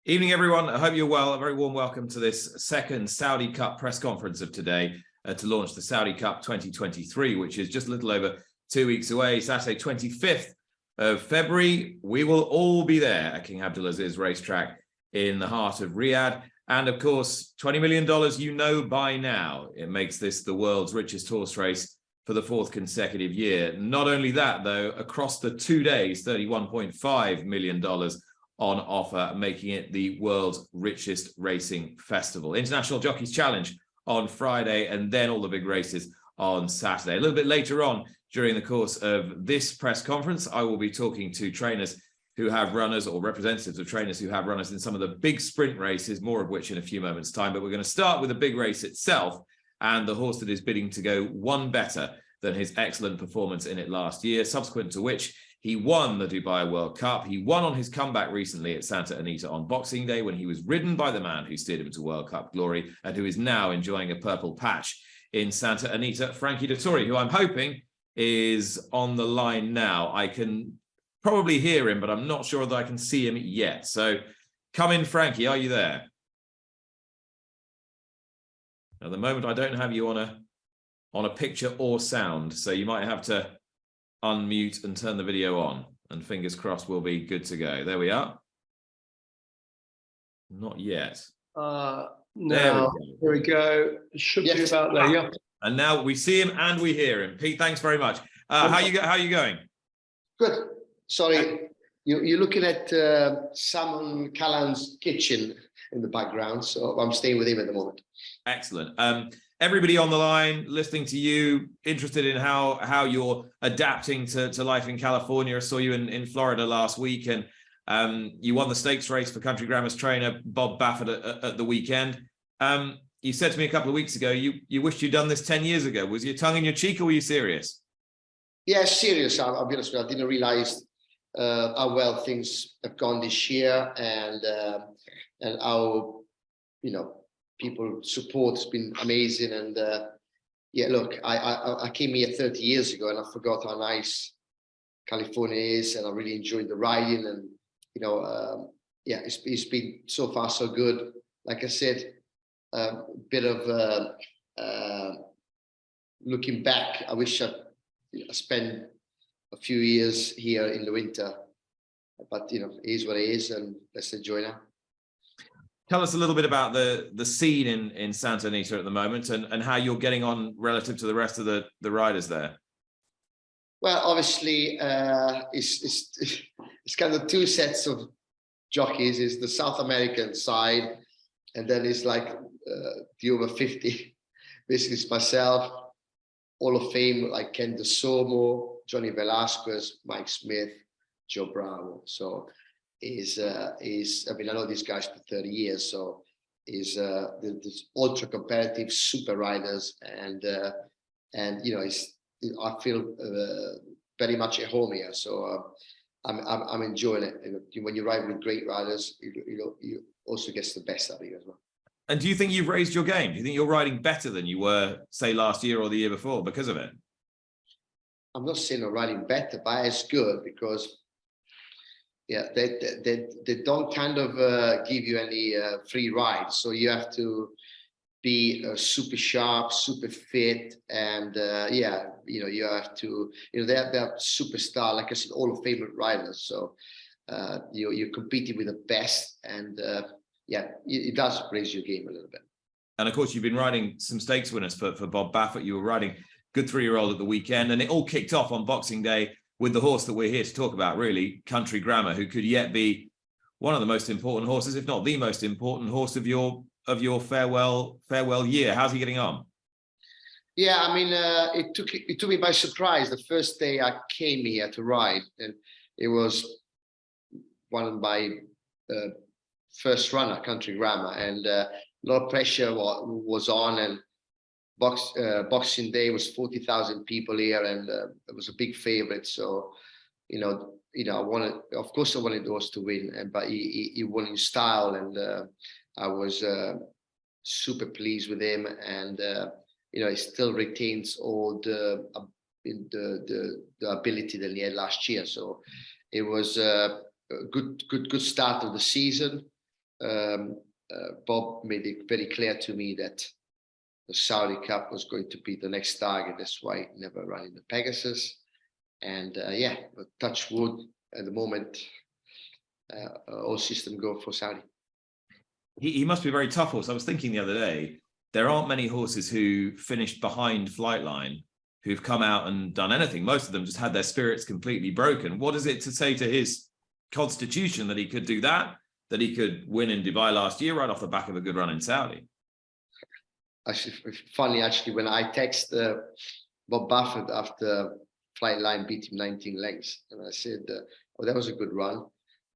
Evening, everyone. I hope you're well. A very warm welcome to this second Saudi Cup press conference of today to launch the Saudi Cup 2023, which is just a little over 2 weeks away. Saturday, 25th of February. We will all be there at King Abdulaziz racetrack in the heart of Riyadh. And of course, $20 million, you know by now. It makes this the world's richest horse race for the fourth consecutive year. Not only that, though, across the 2 days, $31.5 million on offer, making it the world's richest racing festival. International Jockeys Challenge on Friday, and then all the big races on Saturday. A little bit later on during the course of this press conference, I will be talking to trainers who have runners, or representatives of trainers who have runners in some of the big sprint races, more of which in a few moments' time. But we're going to start with the big race itself and the horse that is bidding to go one better than his excellent performance in it last year, subsequent to which he won the Dubai World Cup. He won on his comeback recently at Santa Anita on Boxing Day when he was ridden by the man who steered him to World Cup glory and who is now enjoying a purple patch in Santa Anita, Frankie Dettori, who I'm hoping is on the line now. I can probably hear him, but I'm not sure that I can see him yet. So come in, Frankie. Are you there? At the moment, I don't have you on a picture or sound, so you might have to unmute and turn the video on, and fingers crossed we'll be good to go. There we are. Not yet. No, there we go. It should be about there. Yeah. And now we see him and we hear him. Pete, thanks very much. How you going? Good. Sorry, you're looking at Simon Callan's kitchen in the background, so I'm staying with him at the moment. Excellent. Everybody on the line listening to you, interested in how you're adapting to life in California. I saw you in Florida last week, and you won the stakes race for Country Grammar's trainer Bob Baffert at the weekend. You said to me a couple of weeks ago you wished you'd done this 10 years ago. Was your tongue in your cheek, or were you serious? Yeah, serious. I'll be honest with you. I didn't realize how well things have gone this year, and how, people support has been amazing. And yeah, look, I came here 30 years ago and I forgot how nice California is, and I really enjoyed the riding. And yeah, it's been so far so good. Like I said, a bit of looking back, I wish I spent a few years here in the winter, but it is what it is, and let's enjoy now. Tell us a little bit about the scene in Santa Anita at the moment, and how you're getting on relative to the rest of the riders there. Well, obviously, it's kind of two sets of jockeys. Is the South American side, and then it's like the over 50. Basically, it's myself, Hall of Fame like Ken DeSomo, Johnny Velasquez, Mike Smith, Joe Bravo. So I mean, I know these guys for 30 years, so is ultra competitive super riders, and I feel very much at home here, so I'm enjoying it. And when you ride with great riders, you also get the best out of you as well. And do you think you've raised your game? Do you think you're riding better than you were, say, last year or the year before because of it? I'm not saying I'm riding better, but it's good, because yeah, they don't kind of give you any free rides, so you have to be super sharp, super fit, and yeah, you have to, they're superstar, like I said, all of favorite riders. So you're competing with the best, and yeah, it does raise your game a little bit. And of course, you've been riding some stakes winners for Bob Baffert. You were riding Good 3-Year-Old at the weekend, and it all kicked off on Boxing Day with the horse that we're here to talk about, really, Country Grammar, who could yet be one of the most important horses, if not the most important horse of your farewell year. How's he getting on? Yeah, I mean, it took me by surprise the first day I came here to ride, and it was one of my first runner, Country Grammar, and a lot of pressure was on, and Boxing Day was 40,000 people here, and it was a big favorite. So, I wanted, of course, I wanted the horse to win, but he won in style, and I was super pleased with him, and he still retains all the ability that he had last year. So it was a good start of the season. Bob made it very clear to me that the Saudi Cup was going to be the next target. That's why he never ran in the Pegasus. And yeah, but touch wood at the moment, all system go for Saudi. He must be a very tough horse. I was thinking the other day, there aren't many horses who finished behind Flightline who've come out and done anything. Most of them just had their spirits completely broken. What is it to say to his constitution that he could do that he could win in Dubai last year right off the back of a good run in Saudi? Actually, funny, actually, when I text Bob Baffert after Flightline beat him 19 lengths, and I said, oh, that was a good run.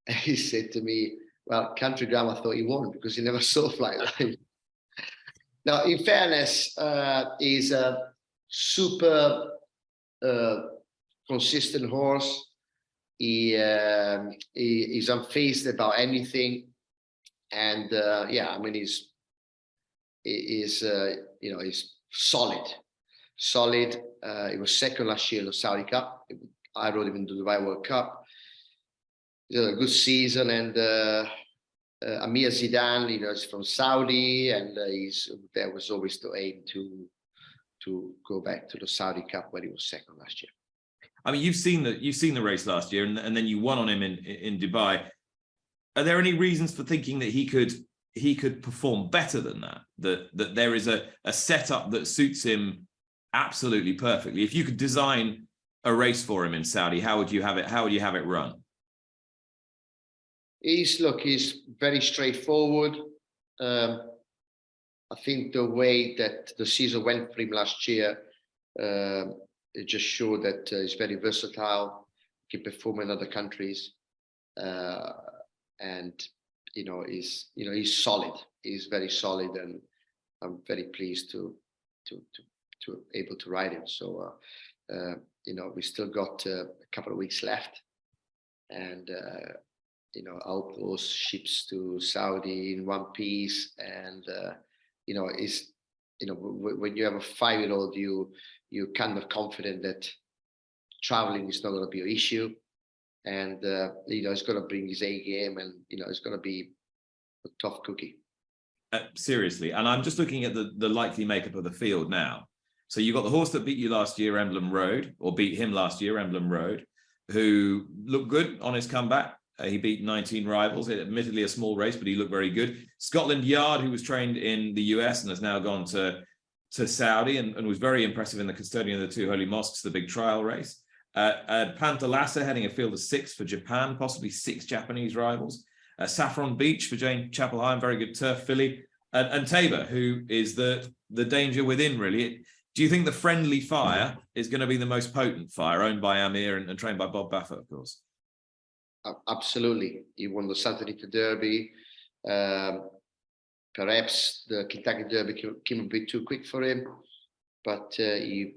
And he said to me, well, Country Drama thought he won because he never saw Flightline. Now, in fairness, he's a super consistent horse. He is unfazed about anything, and yeah, I mean, he's you know, he's solid. He was second last year in the Saudi Cup. I rode him in the Dubai World Cup. He had a good season, and Amir Zidane, you know, is from Saudi, and there was always the aim to go back to the Saudi Cup where he was second last year. I mean, you've seen the race last year, and then you won on him in Dubai. Are there any reasons for thinking that he could perform better than that? That there is a setup that suits him absolutely perfectly. If you could design a race for him in Saudi, how would you have it? How would you have it run? He's very straightforward. I think the way that the season went for him last year, it just showed that he's very versatile, can perform in other countries, and he's solid. He's very solid, and I'm very pleased to able to ride him. So we still got a couple of weeks left, and I hope those ships to Saudi in one piece. And when you have a 5-year-old, you're kind of confident that traveling is not going to be an issue, and he's going to bring his A game, and it's going to be a tough cookie. Seriously, and I'm just looking at the likely makeup of the field now. So you got the horse that beat you last year, Emblem Road, or beat him last year, Emblem Road, who looked good on his comeback. He beat 19 rivals, admittedly a small race, but he looked very good. Scotland Yard, who was trained in the US and has now gone to Saudi and was very impressive in the Custodian of the Two Holy Mosques, the big trial race. Panthalassa heading a field of 6 for Japan, possibly 6 Japanese rivals. Saffron Beach for Jane Chapelheim, very good turf filly. And Tabor, who is the danger within, really. Do you think the Friendly Fire is going to be the most potent fire, owned by Amir and trained by Bob Baffert, of course? Absolutely. He won the Santa Rita Derby. Perhaps the Kentucky Derby came a bit too quick for him, but he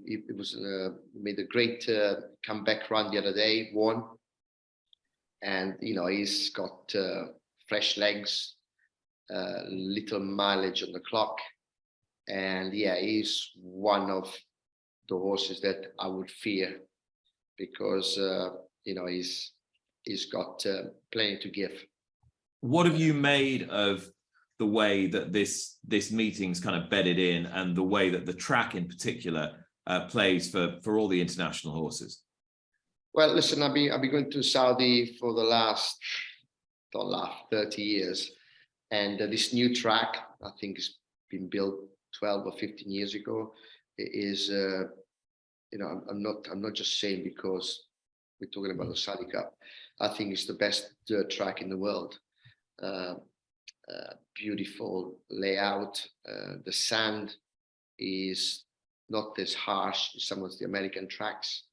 made a great comeback run the other day, won. And, he's got fresh legs, little mileage on the clock. And yeah, he's one of the horses that I would fear, because, he's got plenty to give. What have you made of the way that this meeting's kind of bedded in, and the way that the track in particular plays for all the international horses? Well, listen, I've been going to Saudi for the last, don't laugh, 30 years. And this new track, I think, has been built 12 or 15 years ago. It is, I'm not just saying because we're talking about the Saudi Cup. I think it's the best dirt track in the world. Beautiful layout. The sand is not as harsh as some of the American tracks.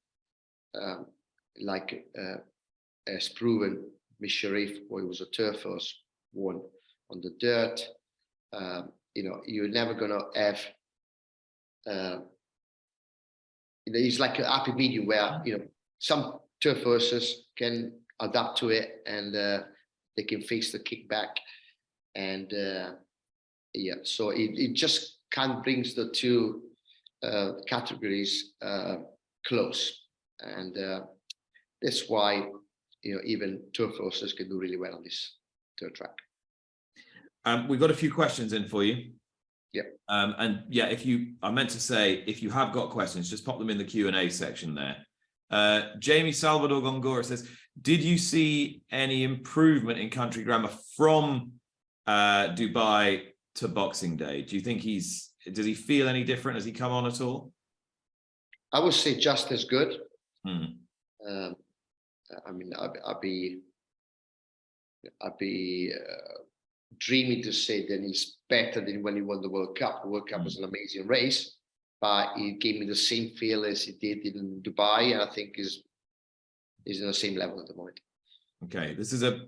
As proven, Miss Sharif, who was a turf horse, won on the dirt. You're never gonna have. It's like a happy medium where some turf horses can adapt to it, and they can face the kickback, and so it just kind of brings the two categories close, and that's why even turf horses can do really well on this dirt track. We've got a few questions in for you. Yep. And yeah, I meant to say, if you have got questions, just pop them in the Q&A section there. Jamie Salvador Gongora says, did you see any improvement in country grammar from Dubai to Boxing Day? Do you think does he feel any different? Has he come on at all? I would say just as good. Hmm. I mean, I'd be dreaming to say that he's better than when he won the World Cup. The World Cup was an amazing race, but he gave me the same feel as he did in Dubai, and I think he's in the same level at the moment. Okay, this is a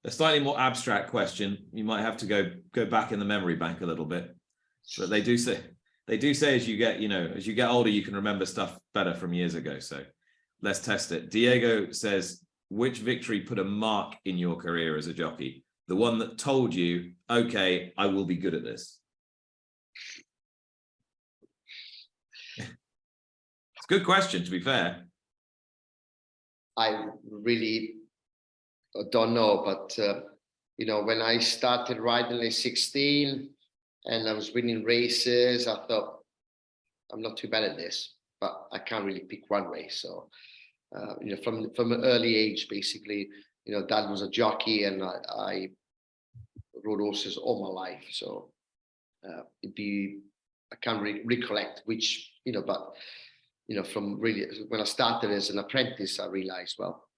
slightly more abstract question. You might have to go back in the memory bank a little bit, but they do say as you get older, you can remember stuff better from years ago. So let's test it. Diego says, which victory put a mark in your career as a jockey? The one that told you, okay, I will be good at this. It's a good question, to be fair. I really don't know, but when I started riding at 16 and I was winning races, I thought, I'm not too bad at this, but I can't really pick one race. So, from an early age, basically, Dad was a jockey, and I rode horses all my life. So I can't really recollect which, but from really when I started as an apprentice, I realized, well,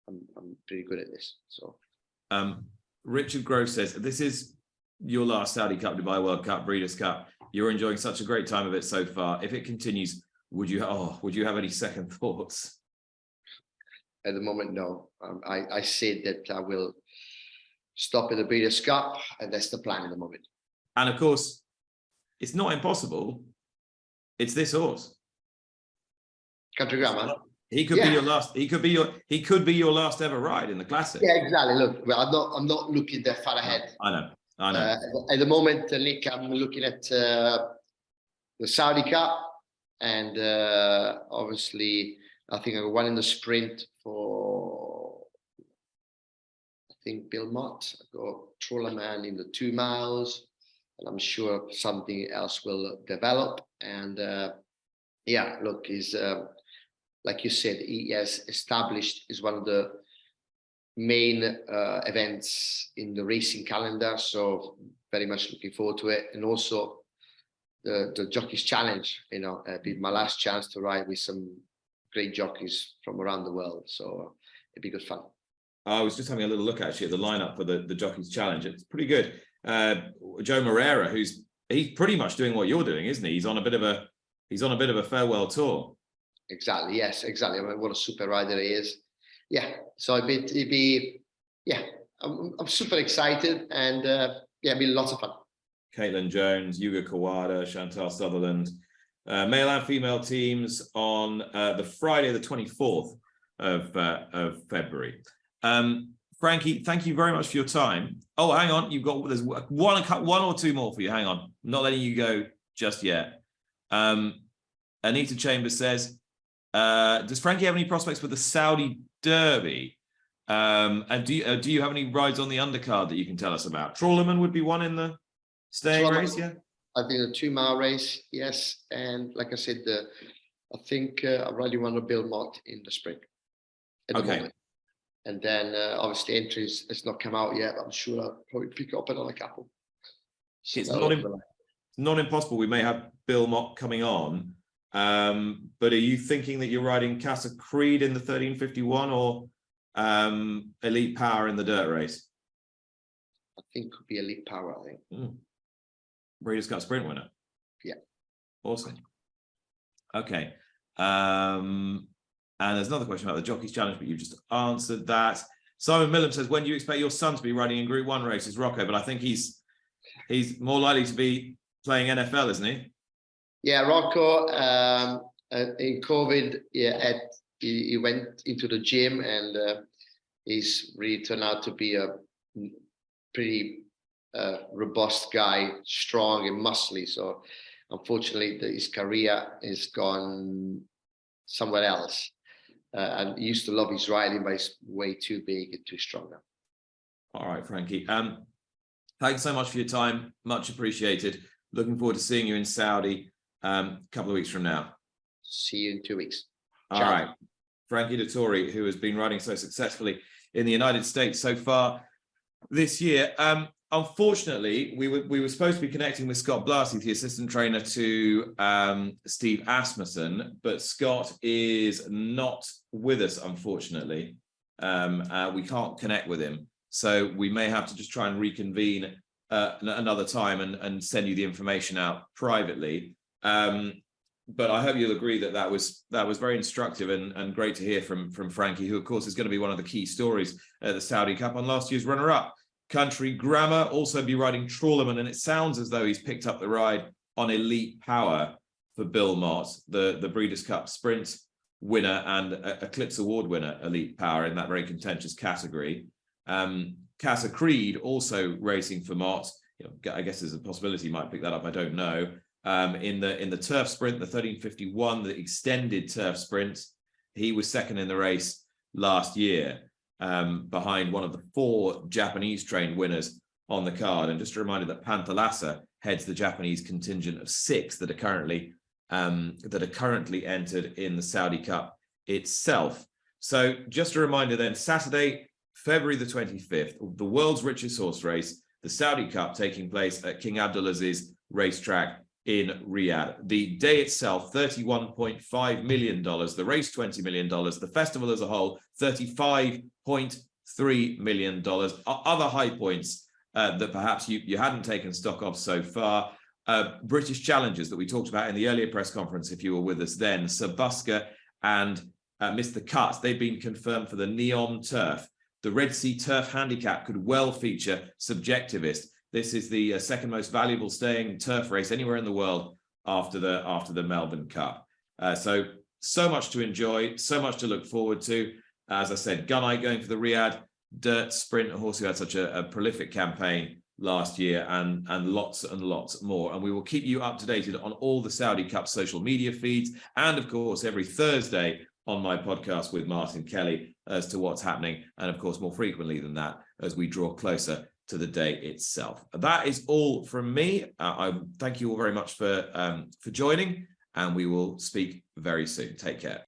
I'm pretty good at this. So Richard Grove says, this is your last Saudi Cup, Dubai World Cup, Breeders' Cup. You're enjoying such a great time of it so far. If it continues, would you have any second thoughts? At the moment, no. I said that I will stop at the Breeders' Cup, and that's the plan at the moment. And of course, it's not impossible. It's this horse. Country Grammar. He could be your last. He could be your last ever ride in the Classic. Yeah, exactly. Look, well, I'm not looking that far ahead. I know. At the moment, Nick, I'm looking at the Saudi Cup, and obviously, I think I got one in the sprint for, I think, Bill Mott. I got Trawlerman in the 2 miles, and I'm sure something else will develop. And yeah, look, he's like you said, he has established is one of the main events in the racing calendar. So very much looking forward to it, and also the Jockeys Challenge. It'd be my last chance to ride with some great jockeys from around the world. So it'd be good fun. I was just having a little look actually at the lineup for the Jockeys Challenge. It's pretty good. Joe Moreira, he's pretty much doing what you're doing, isn't he? He's on a bit of a farewell tour. Exactly. Yes. Exactly. I mean, what a super rider he is. Yeah. So it'd be yeah. I'm super excited, and it'd be lots of fun. Caitlin Jones, Yuga Kawada, Chantal Sutherland, male and female teams on the Friday, the 24th of February. Frankie, thank you very much for your time. Oh, hang on, there's one or two more for you. Hang on, I'm not letting you go just yet. Anita Chambers says, does Frankie have any prospects for the Saudi Derby? And do you have any rides on the undercard that you can tell us about? Trawlerman would be one in the staying race, yeah? I think the 2 mile race, yes. And like I said, I think I really want to build Mott in the spring at the moment. And then obviously entries has not come out yet. I'm sure I'll probably pick up another couple. So it's not impossible. We may have Bill Mott coming on. But are you thinking that you're riding Casa Creed in the 1351 or Elite Power in the dirt race? I think it could be Elite Power, I think. Breeders' Cup sprint winner. Yeah. Awesome. Okay. And there's another question about the Jockeys Challenge, but you've just answered that. Simon Millam says, when do you expect your son to be riding in Group 1 races, Rocco? But I think he's more likely to be playing NFL, isn't he? Yeah, Rocco, in COVID, he went into the gym, and he's really turned out to be a pretty robust guy, strong and muscly. So unfortunately, his career is gone somewhere else. And he used to love his riding, but he's way too big and too strong now. All right, Frankie. Thanks so much for your time. Much appreciated. Looking forward to seeing you in Saudi a couple of weeks from now. See you in 2 weeks. All right. Frankie Dettori, who has been riding so successfully in the United States so far this year. Unfortunately, we were supposed to be connecting with Scott Blasi, the assistant trainer to Steve Asmussen, but Scott is not with us, unfortunately. We can't connect with him. So we may have to just try and reconvene another time and send you the information out privately. But I hope you'll agree that that was very instructive and great to hear from Frankie, who of course is going to be one of the key stories at the Saudi Cup on last year's runner-up. Country Grammar also be riding Trawlerman, and it sounds as though he's picked up the ride on Elite Power for Bill Mott, the Breeders' Cup Sprint winner and Eclipse Award winner, Elite Power, in that very contentious category. Casa Creed also racing for Mott. I guess there's a possibility he might pick that up. I don't know. In the turf sprint, the 1351, the extended turf sprint, he was second in the race last year, behind one of the 4 Japanese trained winners on the card. And just a reminder that Pantalasa heads the Japanese contingent of 6 that are currently entered in the Saudi Cup itself. So just a reminder then, Saturday, February the 25th, the world's richest horse race, the Saudi Cup, taking place at King Abdulaziz racetrack in Riyadh. The day itself, $31.5 million, the race $20 million, the festival as a whole, $35.3 million. Other high points that perhaps you hadn't taken stock of so far. British challenges that we talked about in the earlier press conference, if you were with us then, Sabuska and Mr. Cut, they've been confirmed for the Neon Turf. The Red Sea Turf Handicap could well feature Subjectivist. This is the second most valuable staying turf race anywhere in the world after the Melbourne Cup. So much to enjoy, so much to look forward to. As I said, Gunite going for the Riyadh Dirt Sprint, a horse who had such a prolific campaign last year, and lots more. And we will keep you up to date on all the Saudi Cup social media feeds, and of course every Thursday on my podcast with Martin Kelly as to what's happening, and of course more frequently than that as we draw closer to the day itself. That is all from me. I thank you all very much for joining, and we will speak very soon. Take care.